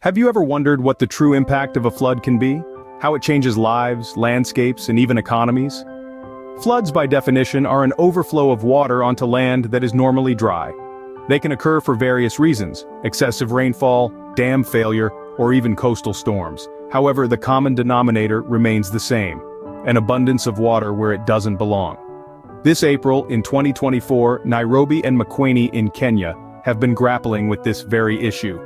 Have you ever wondered what the true impact of a flood can be? How it changes lives, landscapes, and even economies? Floods, by definition, are an overflow of water onto land that is normally dry. They can occur for various reasons: excessive rainfall, dam failure, or even coastal storms. However, the common denominator remains the same: an abundance of water where it doesn't belong. This April, in 2024, Nairobi and Makueni in Kenya have been grappling with this very issue.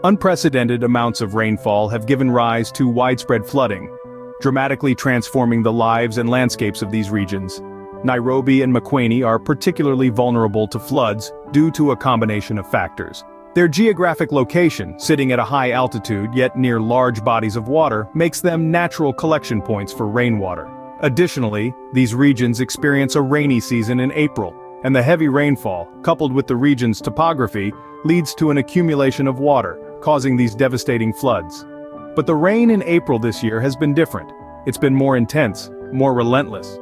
Unprecedented amounts of rainfall have given rise to widespread flooding, dramatically transforming the lives and landscapes of these regions. Nairobi and Makueni are particularly vulnerable to floods due to a combination of factors. Their geographic location, sitting at a high altitude yet near large bodies of water, makes them natural collection points for rainwater. Additionally, these regions experience a rainy season in April, and the heavy rainfall, coupled with the region's topography, leads to an accumulation of water, causing these devastating floods. But the rain in April this year has been different. It's been more intense, more relentless.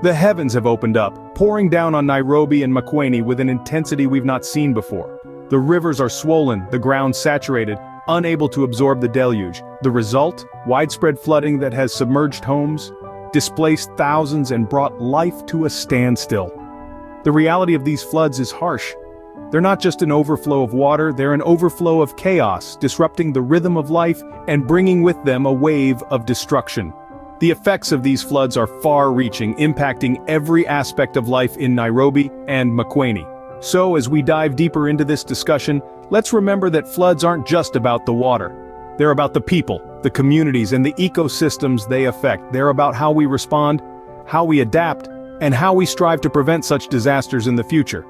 The heavens have opened up, pouring down on Nairobi and Makueni with an intensity we've not seen before. The rivers are swollen, the ground saturated, unable to absorb the deluge. The result? Widespread flooding that has submerged homes, displaced thousands, and brought life to a standstill. The reality of these floods is harsh. They're not just an overflow of water, they're an overflow of chaos, disrupting the rhythm of life and bringing with them a wave of destruction. The effects of these floods are far-reaching, impacting every aspect of life in Nairobi and Makueni. So, as we dive deeper into this discussion, let's remember that floods aren't just about the water. They're about the people, the communities, and the ecosystems they affect. They're about how we respond, how we adapt, and how we strive to prevent such disasters in the future.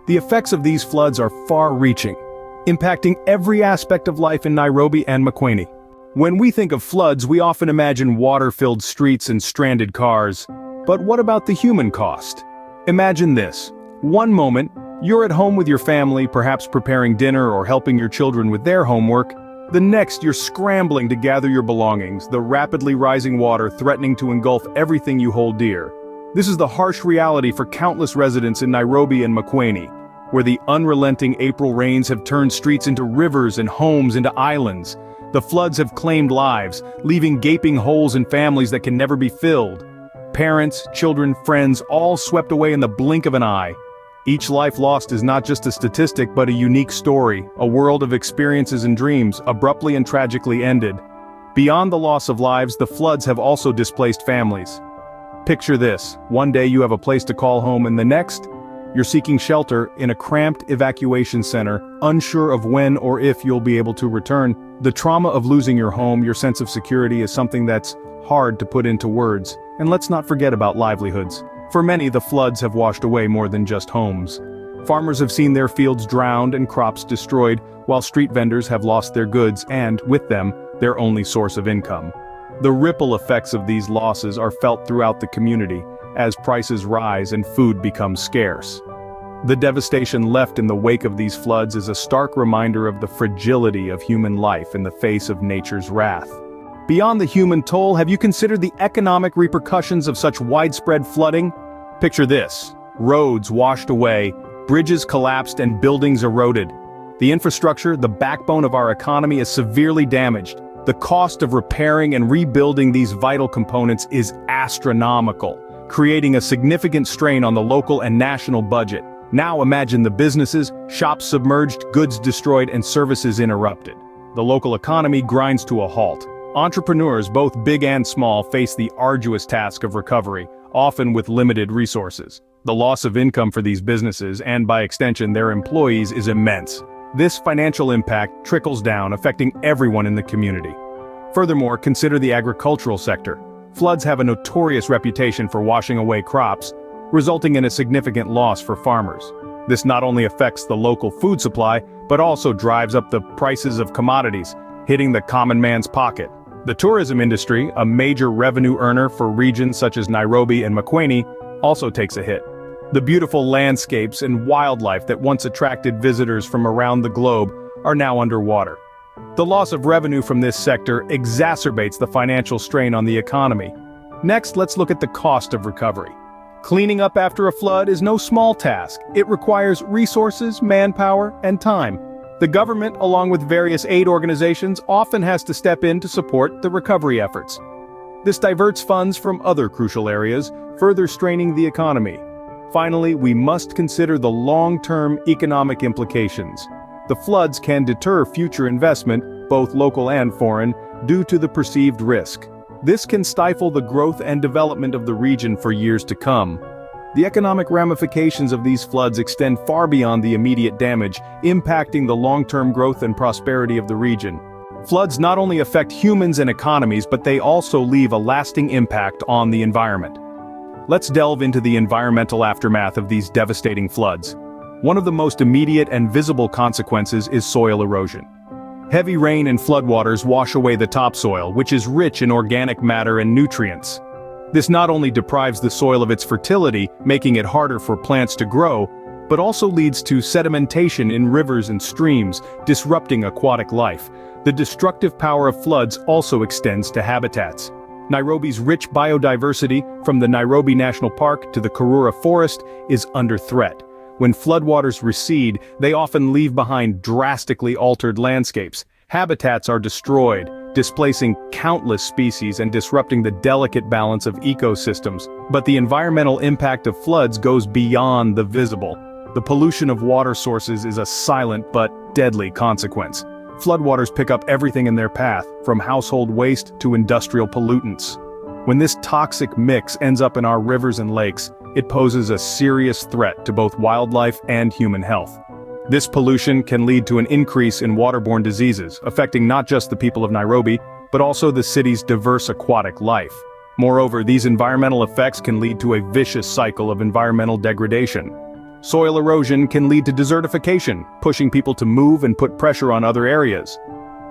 The effects of these floods are far-reaching, impacting every aspect of life in Nairobi and Makueni. When we think of floods, we often imagine water-filled streets and stranded cars. But what about the human cost? Imagine this. One moment, you're at home with your family, perhaps preparing dinner or helping your children with their homework. The next, you're scrambling to gather your belongings, the rapidly rising water threatening to engulf everything you hold dear. This is the harsh reality for countless residents in Nairobi and Makueni, where the unrelenting April rains have turned streets into rivers and homes into islands. The floods have claimed lives, leaving gaping holes in families that can never be filled. Parents, children, friends, all swept away in the blink of an eye. Each life lost is not just a statistic but a unique story, a world of experiences and dreams, abruptly and tragically ended. Beyond the loss of lives, the floods have also displaced families. Picture this: one day you have a place to call home, and the next, you're seeking shelter in a cramped evacuation center, unsure of when or if you'll be able to return. The trauma of losing your home, your sense of security, is something that's hard to put into words. And let's not forget about livelihoods. For many, the floods have washed away more than just homes. Farmers have seen their fields drowned and crops destroyed, while street vendors have lost their goods and, with them, their only source of income. The ripple effects of these losses are felt throughout the community, as prices rise and food becomes scarce. The devastation left in the wake of these floods is a stark reminder of the fragility of human life in the face of nature's wrath. Beyond the human toll, have you considered the economic repercussions of such widespread flooding? Picture this: roads washed away, bridges collapsed, and buildings eroded. The infrastructure, the backbone of our economy, is severely damaged. The cost of repairing and rebuilding these vital components is astronomical, creating a significant strain on the local and national budget. Now imagine the businesses, shops submerged, goods destroyed, and services interrupted. The local economy grinds to a halt. Entrepreneurs, both big and small, face the arduous task of recovery, often with limited resources. The loss of income for these businesses, and by extension their employees, is immense. This financial impact trickles down, affecting everyone in the community. Furthermore, consider the agricultural sector. Floods have a notorious reputation for washing away crops, resulting in a significant loss for farmers. This not only affects the local food supply, but also drives up the prices of commodities, hitting the common man's pocket. The tourism industry, a major revenue earner for regions such as Nairobi and Makueni, also takes a hit. The beautiful landscapes and wildlife that once attracted visitors from around the globe are now underwater. The loss of revenue from this sector exacerbates the financial strain on the economy. Next, let's look at the cost of recovery. Cleaning up after a flood is no small task. It requires resources, manpower, and time. The government, along with various aid organizations, often has to step in to support the recovery efforts. This diverts funds from other crucial areas, further straining the economy. Finally, we must consider the long-term economic implications. The floods can deter future investment, both local and foreign, due to the perceived risk. This can stifle the growth and development of the region for years to come. The economic ramifications of these floods extend far beyond the immediate damage, impacting the long-term growth and prosperity of the region. Floods not only affect humans and economies, but they also leave a lasting impact on the environment. Let's delve into the environmental aftermath of these devastating floods. One of the most immediate and visible consequences is soil erosion. Heavy rain and floodwaters wash away the topsoil, which is rich in organic matter and nutrients. This not only deprives the soil of its fertility, making it harder for plants to grow, but also leads to sedimentation in rivers and streams, disrupting aquatic life. The destructive power of floods also extends to habitats. Nairobi's rich biodiversity, from the Nairobi National Park to the Karura Forest, is under threat. When floodwaters recede, they often leave behind drastically altered landscapes. Habitats are destroyed, displacing countless species and disrupting the delicate balance of ecosystems. But the environmental impact of floods goes beyond the visible. The pollution of water sources is a silent but deadly consequence. Floodwaters pick up everything in their path, from household waste to industrial pollutants. When this toxic mix ends up in our rivers and lakes, it poses a serious threat to both wildlife and human health. This pollution can lead to an increase in waterborne diseases, affecting not just the people of Nairobi, but also the city's diverse aquatic life. Moreover, these environmental effects can lead to a vicious cycle of environmental degradation. Soil erosion can lead to desertification, pushing people to move and put pressure on other areas.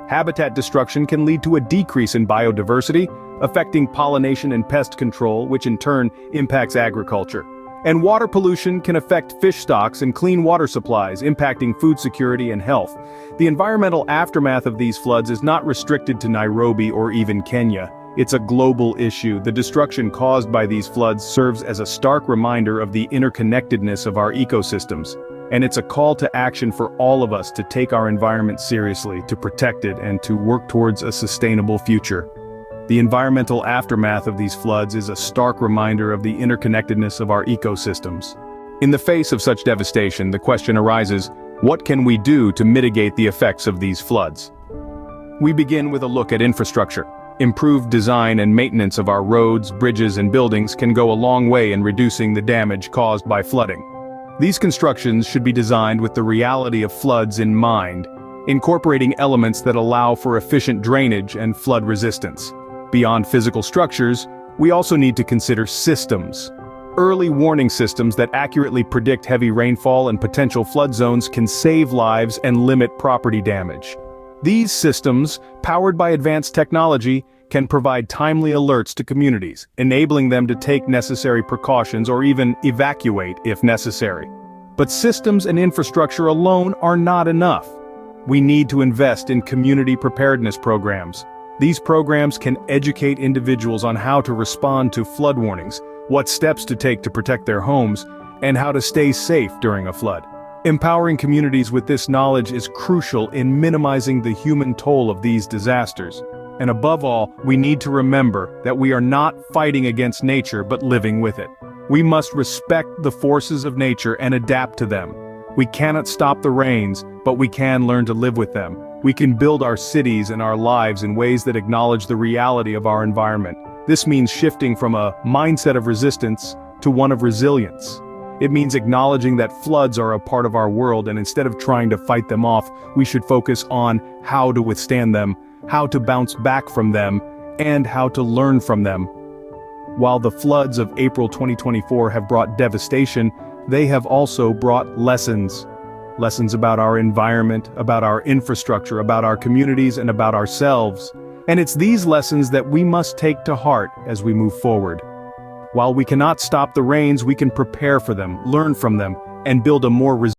Habitat destruction can lead to a decrease in biodiversity, affecting pollination and pest control, which in turn impacts agriculture. And water pollution can affect fish stocks and clean water supplies, impacting food security and health. The environmental aftermath of these floods is not restricted to Nairobi or even Kenya. It's a global issue. The destruction caused by these floods serves as a stark reminder of the interconnectedness of our ecosystems. And it's a call to action for all of us to take our environment seriously, to protect it, and to work towards a sustainable future. The environmental aftermath of these floods is a stark reminder of the interconnectedness of our ecosystems. In the face of such devastation, the question arises, what can we do to mitigate the effects of these floods? We begin with a look at infrastructure. Improved design and maintenance of our roads, bridges, and buildings can go a long way in reducing the damage caused by flooding. These constructions should be designed with the reality of floods in mind, incorporating elements that allow for efficient drainage and flood resistance. Beyond physical structures, we also need to consider systems. Early warning systems that accurately predict heavy rainfall and potential flood zones can save lives and limit property damage. These systems, powered by advanced technology, can provide timely alerts to communities, enabling them to take necessary precautions or even evacuate if necessary. But systems and infrastructure alone are not enough. We need to invest in community preparedness programs. These programs can educate individuals on how to respond to flood warnings, what steps to take to protect their homes, and how to stay safe during a flood. Empowering communities with this knowledge is crucial in minimizing the human toll of these disasters. And above all, we need to remember that we are not fighting against nature but living with it. We must respect the forces of nature and adapt to them. We cannot stop the rains, but we can learn to live with them. We can build our cities and our lives in ways that acknowledge the reality of our environment. This means shifting from a mindset of resistance to one of resilience. It means acknowledging that floods are a part of our world, and instead of trying to fight them off, we should focus on how to withstand them, how to bounce back from them, and how to learn from them. While the floods of April 2024 have brought devastation, they have also brought lessons. Lessons about our environment, about our infrastructure, about our communities, and about ourselves. And it's these lessons that we must take to heart as we move forward. While we cannot stop the rains, we can prepare for them, learn from them, and build a more resilient